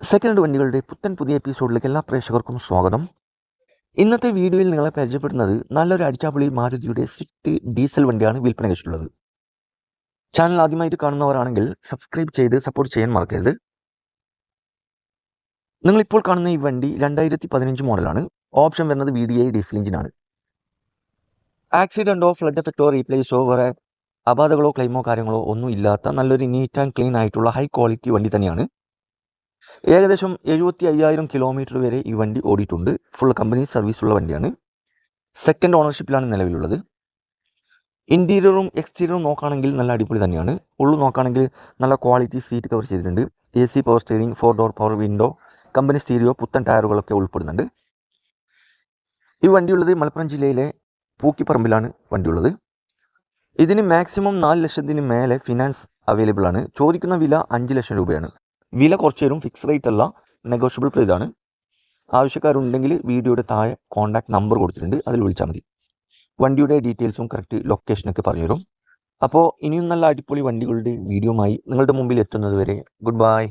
Second വണ്ടികളുടെ പുതിയ എപ്പിസോഡിലേക്ക് എല്ലാ പ്രേക്ഷകർക്കും സ്വാഗതം. ഇന്നത്തെ വീഡിയോയിൽ നിങ്ങളെ പരിചയപ്പെടുന്നത് നല്ലൊരു അടിച്ചാപ്പൊളി മാരുതിയുടെ സ്വിഫ്റ്റ് ഡീസൽ വണ്ടിയാണ് വിൽപ്പന വെച്ചിട്ടുള്ളത്. ചാനൽ ആദ്യമായിട്ട് കാണുന്നവരാണെങ്കിൽ സബ്സ്ക്രൈബ് ചെയ്ത് സപ്പോർട്ട് ചെയ്യാൻ മറക്കരുത്. നിങ്ങളിപ്പോൾ കാണുന്ന ഈ വണ്ടി 2015 മോഡലാണ്. ഓപ്ഷൻ വരുന്നത് VDI ഡീസൽ എഞ്ചിനാണ്. ആക്സിഡൻറ്റോ ഫ്ലഡ് എഫക്റ്റോ റീപ്ലേസോ വേറെ അപാധകളോ ക്ലെയിമോ കാര്യങ്ങളോ ഒന്നും ഇല്ലാത്ത നല്ലൊരു നീറ്റ് ആൻഡ് ക്ലീൻ ആയിട്ടുള്ള ഹൈ ക്വാളിറ്റി വണ്ടി തന്നെയാണ്. ഏകദേശം 75,000 കിലോമീറ്റർ വരെ ഈ വണ്ടി ഓടിയിട്ടുണ്ട്. ഫുൾ കമ്പനി സർവീസുള്ള വണ്ടിയാണ്. സെക്കൻഡ് ഓണർഷിപ്പിലാണ് നിലവിലുള്ളത്. ഇൻറ്റീരിയറും എക്സ്റ്റീരിയറും നോക്കുകയാണെങ്കിൽ നല്ല അടിപൊളി തന്നെയാണ്. ഉള്ളു നോക്കുകയാണെങ്കിൽ നല്ല ക്വാളിറ്റി സീറ്റ് കവർ ചെയ്തിട്ടുണ്ട്. AC power steering, 4 door power window, company stereo, പുത്തൻ ടയറുകളൊക്കെ ഉൾപ്പെടുന്നുണ്ട്. ഈ വണ്ടിയുള്ളത് മലപ്പുറം ജില്ലയിലെ പൂക്കിപ്പറമ്പിലാണ് വണ്ടിയുള്ളത്. ഇതിന് മാക്സിമം 4 ലക്ഷത്തിന് മേലെ ഫിനാൻസ് അവൈലബിൾ ആണ്. ചോദിക്കുന്ന വില 5 ലക്ഷം രൂപയാണ്. വില കുറച്ച് തരും, ഫിക്സ് റേറ്റ് അല്ല, നെഗോഷ്യബിൾ പ്രൈസാണ്. ആവശ്യക്കാരുണ്ടെങ്കിൽ വീഡിയോയുടെ താഴെ കോൺടാക്ട് നമ്പർ കൊടുത്തിട്ടുണ്ട്, അതിൽ വിളിച്ചാൽ മതി. വണ്ടിയുടെ ഡീറ്റെയിൽസും കറക്റ്റ് ലൊക്കേഷനൊക്കെ പറഞ്ഞുതരും. അപ്പോൾ ഇനിയും നല്ല അടിപൊളി വണ്ടികളുടെ വീഡിയോയുമായി നിങ്ങളുടെ മുമ്പിൽ എത്തുന്നത് വരെ ഗുഡ് ബൈ.